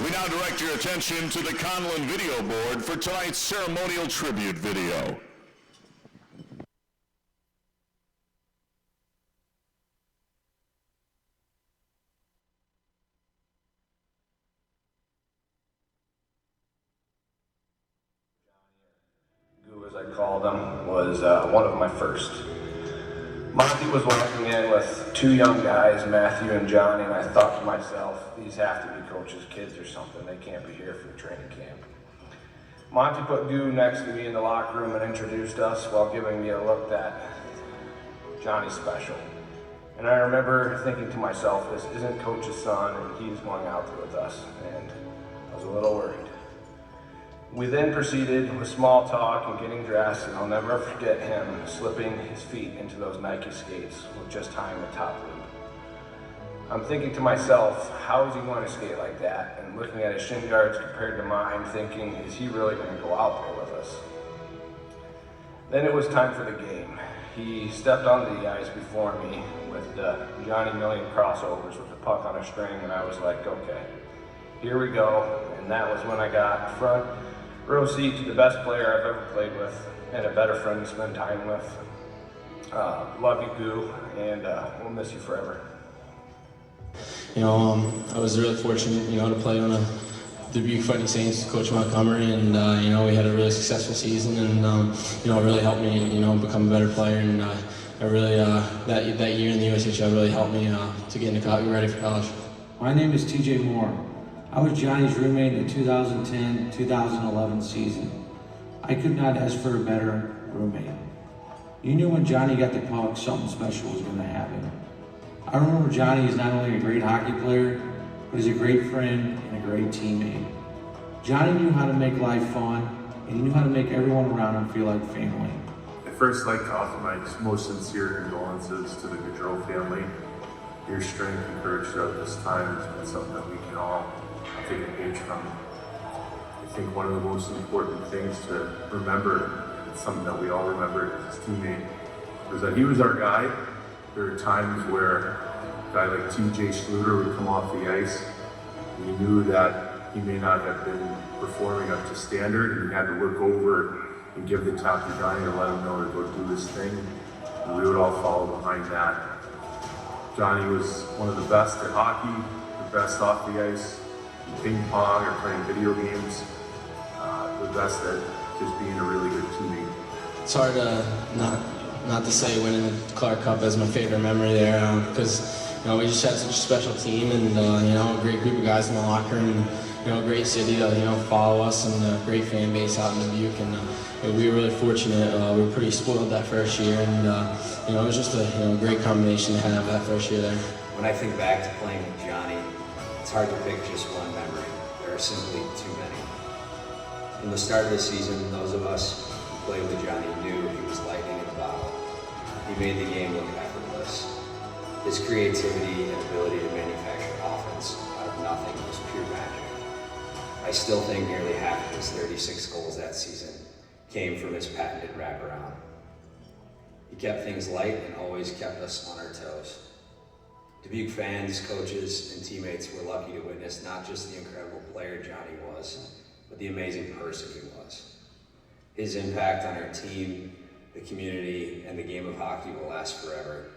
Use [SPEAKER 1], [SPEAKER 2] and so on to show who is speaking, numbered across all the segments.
[SPEAKER 1] We now direct your attention to the Conlon video board for tonight's ceremonial tribute video.
[SPEAKER 2] As I called him, was one of my first. Monty was walking in with two young guys, Matthew and Johnny, and I thought to myself, these have to be coach's kids or something. They can't be here for the training camp. Monty put Goo next to me in the locker room and introduced us while giving me a look that Johnny's special. And I remember thinking to myself, this isn't coach's son and he's going out there with us, and I was a little worried. We then proceeded with small talk and getting dressed, and I'll never forget him slipping his feet into those Nike skates with just tying the top loop. I'm thinking to myself, how is he going to skate like that? And looking at his shin guards compared to mine, thinking, is he really going to go out there with us? Then it was time for the game. He stepped on the ice before me with the Johnny Million crossovers with the puck on a string, and I was like, okay, here we go. And that was when I got front row seat to the best player I've ever played with and a better friend to spend time with. Love you, Goo, and we'll miss you forever.
[SPEAKER 3] You know, I was really fortunate, you know, to play on the Dubuque Fighting Saints, Coach Montgomery, and you know, we had a really successful season, and you know, it really helped me, you know, become a better player, and I really that year in the USHL really helped me to get ready for college.
[SPEAKER 4] My name is TJ Moore. I was Johnny's roommate in the 2010-2011 season. I could not ask for a better roommate. You knew when Johnny got the puck, something special was going to happen. I remember Johnny is not only a great hockey player, but he's a great friend and a great teammate. Johnny knew how to make life fun, and he knew how to make everyone around him feel like family.
[SPEAKER 5] I'd first like to offer my most sincere condolences to the Gaudreau family. Your strength and courage throughout this time has been something that we can all take a page from. I think one of the most important things to remember, and it's something that we all remember as his teammate, was that he was our guy. There were times where a guy like TJ Schluter would come off the ice, and you knew that he may not have been performing up to standard, and you had to look over and give the tap to Johnny to let him know to go do his thing, and we would all follow behind that. Johnny was one of the best at hockey, the best off the ice, ping pong or playing video games, the best at just being a really good teammate.
[SPEAKER 3] It's hard not to say winning the Clark Cup as my favorite memory there, because you know, we just had such a special team, and you know, a great group of guys in the locker room, and you know, a great city to follow us, and a great fan base out in Dubuque, and we were really fortunate. We were pretty spoiled that first year, and you know, it was just a great combination to have that first year there.
[SPEAKER 6] When I think back to playing with Johnny, it's hard to pick just one memory. There are simply too many. From the start of the season, those of us who played with Johnny knew he was lightning in a bottle. He made the game look effortless. His creativity and ability to manufacture offense out of nothing was pure magic. I still think nearly half of his 36 goals that season came from his patented wraparound. He kept things light and always kept us on our toes. Dubuque fans, coaches, and teammates were lucky to witness not just the incredible player Johnny was, but the amazing person he was. His impact on our team, the community, and the game of hockey will last forever.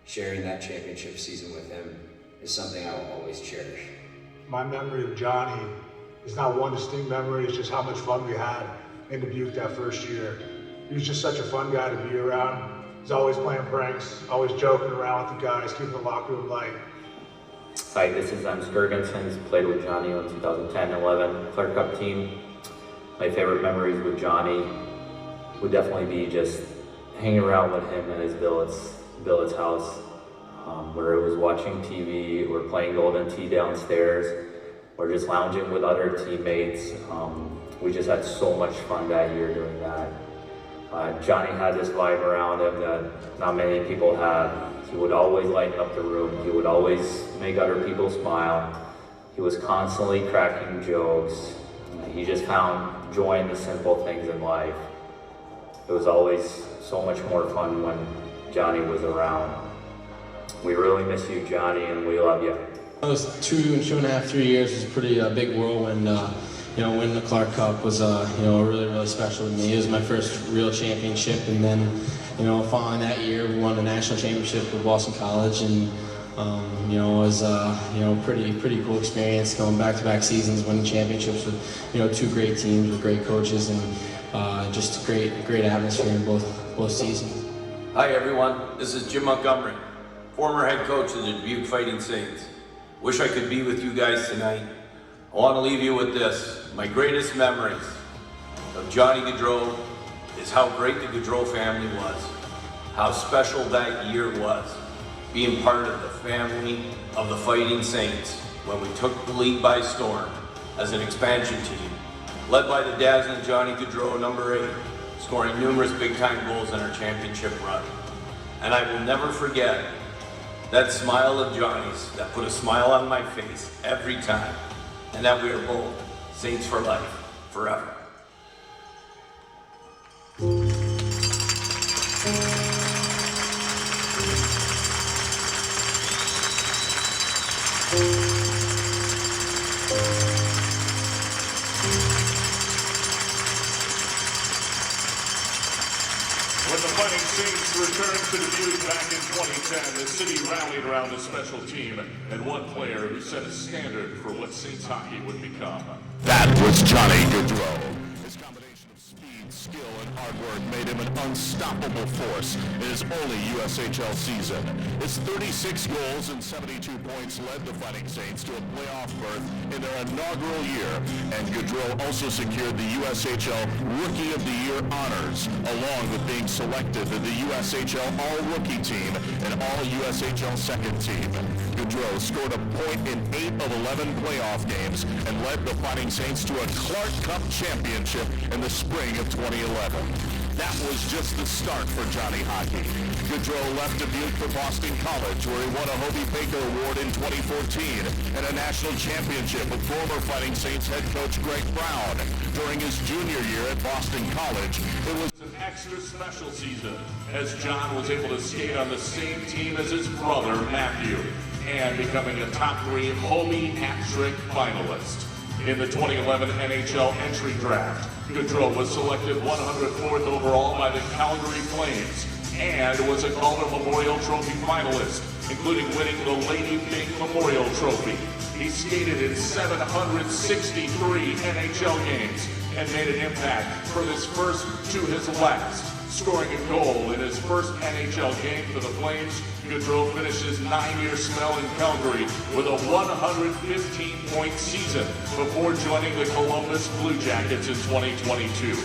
[SPEAKER 6] Sharing that championship season with him is something I will always cherish.
[SPEAKER 7] My memory of Johnny is not one distinct memory, it's just how much fun we had in Dubuque that first year. He was just such a fun guy to be around. He's always playing pranks, always joking around with the guys, keeping the locker room light.
[SPEAKER 8] Hi, this is Jurgensen. Played with Johnny on 2010-11 Clark Cup team. My favorite memories with Johnny would definitely be just hanging around with him at his billet's house, where it was watching TV or playing Golden Tee downstairs, or just lounging with other teammates. We just had so much fun that year doing that. Johnny had this vibe around him that not many people had. He would always lighten up the room. He would always make other people smile. He was constantly cracking jokes. He just found joy in the simple things in life. It was always so much more fun when Johnny was around. We really miss you, Johnny, and we love you.
[SPEAKER 3] Those 2.5, 3 years was pretty big whirlwind. You know, winning the Clark Cup was you know, really special to me. It was my first real championship, and then you know, following that year, we won the national championship with Boston College, and you know, it was you know, pretty cool experience going back-to-back seasons, winning championships with you know, 2 great teams with great coaches, and just great atmosphere in both seasons.
[SPEAKER 9] Hi everyone, this is Jim Montgomery, former head coach of the Dubuque Fighting Saints. Wish I could be with you guys tonight. I want to leave you with this. My greatest memories of Johnny Gaudreau is how great the Gaudreau family was, how special that year was, being part of the family of the Fighting Saints when we took the league by storm as an expansion team, led by the dazzling Johnny Gaudreau, number 8, scoring numerous big-time goals in our championship run. And I will never forget that smile of Johnny's that put a smile on my face every time, and that we are both Saints for life, forever.
[SPEAKER 1] When the Fighting Saints returned to Dubuque back in 2010, the city rallied around a special team and one player who set a standard for what Saints hockey would become. That was Johnny Gaudreau. His combination of speed, skill, and hard work made him an unstoppable force in his only USHL season. His 36 goals and 72 points led the Fighting Saints to a playoff berth in their inaugural year, and Gaudreau also secured the USHL Rookie of the Year honors, along with being selected to the USHL All-Rookie Team and All-USHL Second Team. Gaudreau scored a point in 8 of 11 playoff games and led the Fighting Saints to a Clark Cup championship in the spring of 2011. That was just the start for Johnny Hockey. Gaudreau left Dubuque for Boston College, where he won a Hobie Baker Award in 2014 and a national championship with former Fighting Saints head coach Greg Brown. During his junior year at Boston College, it was an extra special season, as John was able to skate on the same team as his brother Matthew, and becoming a top 3 Hobie hat-trick finalist. In the 2011 NHL entry draft, Gaudreau was selected 104th overall by the Calgary Flames and was a Calder Memorial Trophy finalist, including winning the Lady Byng Memorial Trophy. He skated in 763 NHL games and made an impact from his first to his last, scoring a goal in his first NHL game for the Flames. Gaudreau finished his 9-year spell in Calgary with a 115-point season before joining the Columbus Blue Jackets in 2022.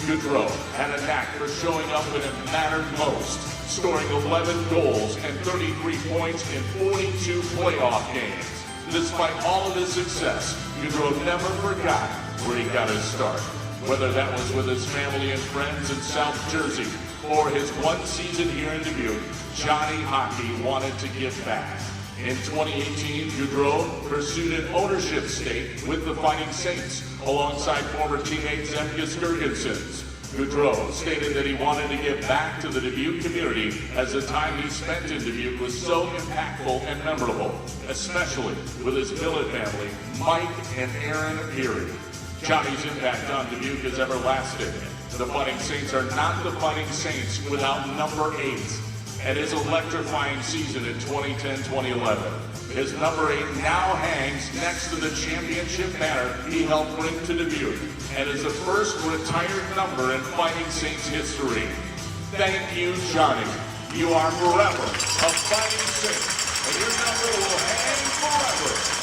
[SPEAKER 1] Gaudreau had a knack for showing up when it mattered most, scoring 11 goals and 33 points in 42 playoff games. Despite all of his success, Gaudreau never forgot where he got his start. Whether that was with his family and friends in South Jersey or his one season here in Dubuque, Johnny Hockey wanted to give back. In 2018, Gaudreau pursued an ownership stake with the Fighting Saints alongside former teammate Zemgus Girgensons. Gaudreau stated that he wanted to give back to the Dubuque community as the time he spent in Dubuque was so impactful and memorable, especially with his billet family, Mike and Aaron Peary. Johnny's impact on Dubuque is everlasting. The Fighting Saints are not the Fighting Saints without number 8. And his electrifying season in 2010-2011. His number 8 now hangs next to the championship banner he helped bring to Dubuque, and is the first retired number in Fighting Saints history. Thank you, Johnny. You are forever a Fighting Saint, and your number will hang forever.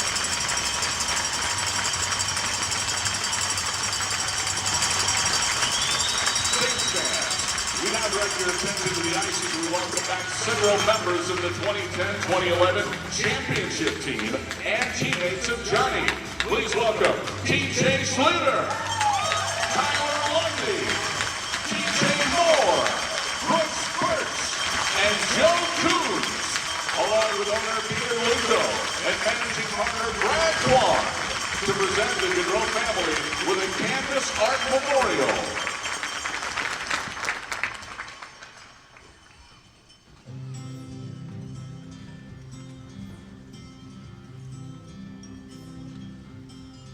[SPEAKER 1] We now direct your attention to the ice as we welcome back several members of the 2010-2011 championship team and teammates of Johnny. Please welcome TJ Schluter, Tyler Lundy, TJ Moore, Brooks Birch, and Joe Coons, along with owner Peter Lindo and managing partner Brad Clark, to present the Gaudreau family with a Canvas Art Memorial.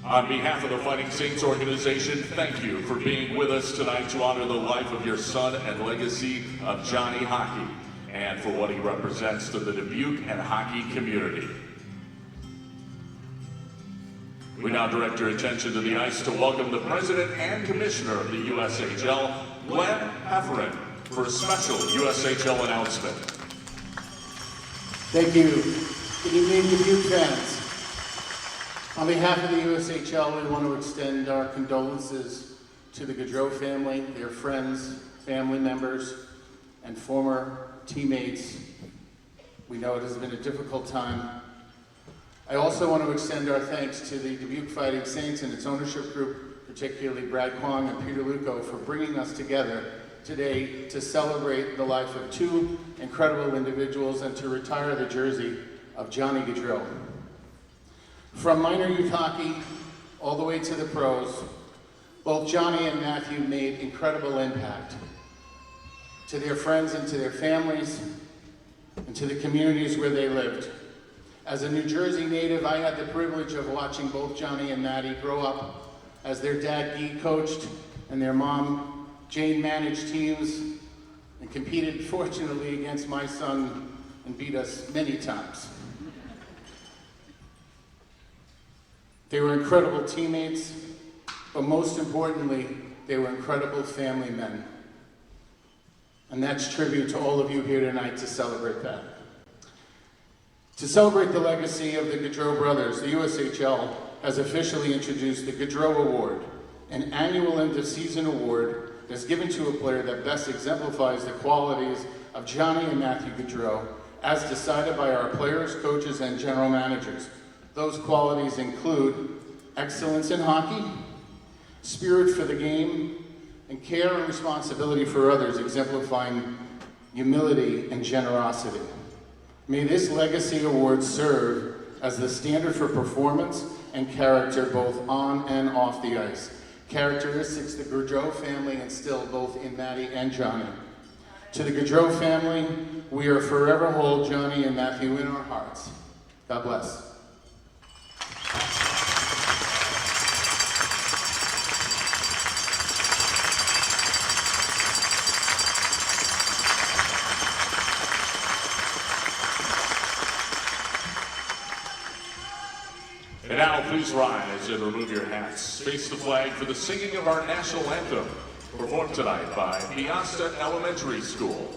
[SPEAKER 1] On behalf of the Fighting Saints organization, thank you for being with us tonight to honor the life of your son and legacy of Johnny Hockey, and for what he represents to the Dubuque and hockey community. We now direct your attention to the ice to welcome the President and Commissioner of the USHL, Glenn Heffernan, for a special USHL announcement.
[SPEAKER 10] Thank you. Good evening, Dubuque fans. On behalf of the USHL, we want to extend our condolences to the Gaudreau family, their friends, family members, and former teammates. We know it has been a difficult time. I also want to extend our thanks to the Dubuque Fighting Saints and its ownership group, particularly Brad Kwong and Peter Luco, for bringing us together today to celebrate the life of two incredible individuals and to retire the jersey of Johnny Gaudreau. From minor youth hockey all the way to the pros, both Johnny and Matthew made incredible impact to their friends and to their families and to the communities where they lived. As a New Jersey native, I had the privilege of watching both Johnny and Maddie grow up as their dad Guy coached and their mom Jane managed teams and competed fortunately against my son and beat us many times. They were incredible teammates, but most importantly, they were incredible family men. And that's tribute to all of you here tonight to celebrate that. To celebrate the legacy of the Gaudreau brothers, the USHL has officially introduced the Gaudreau Award, an annual end-of-season award that's given to a player that best exemplifies the qualities of Johnny and Matthew Gaudreau, as decided by our players, coaches, and general managers. Those qualities include excellence in hockey, spirit for the game, and care and responsibility for others, exemplifying humility and generosity. May this legacy award serve as the standard for performance and character both on and off the ice. Characteristics the Gaudreau family instilled both in Maddie and Johnny. To the Gaudreau family, we are forever hold Johnny and Matthew in our hearts. God bless.
[SPEAKER 1] And now, please rise and remove your hats. Face the flag for the singing of our national anthem, performed tonight by Piasta Elementary School.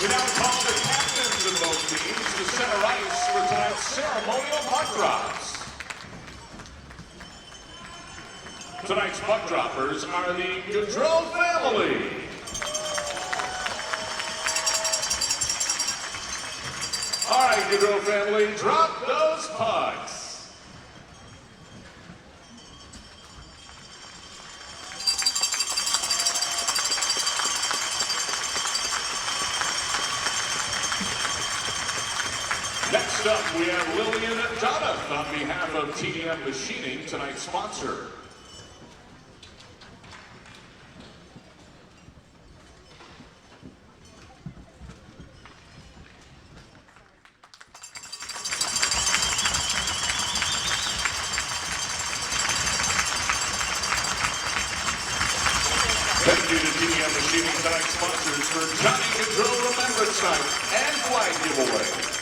[SPEAKER 1] We now call the captains of both teams to center ice for tonight's ceremonial puck drops. Tonight's puck droppers are the Gaudreau family. All right, Gaudreau family, drop those pucks. Next up, we have Lillian Donoff on behalf of TDM Machining, tonight's sponsor. Thank you to TDM Machining, tonight's sponsors for Johnny Gaudreau Remembrance Night and flag giveaway.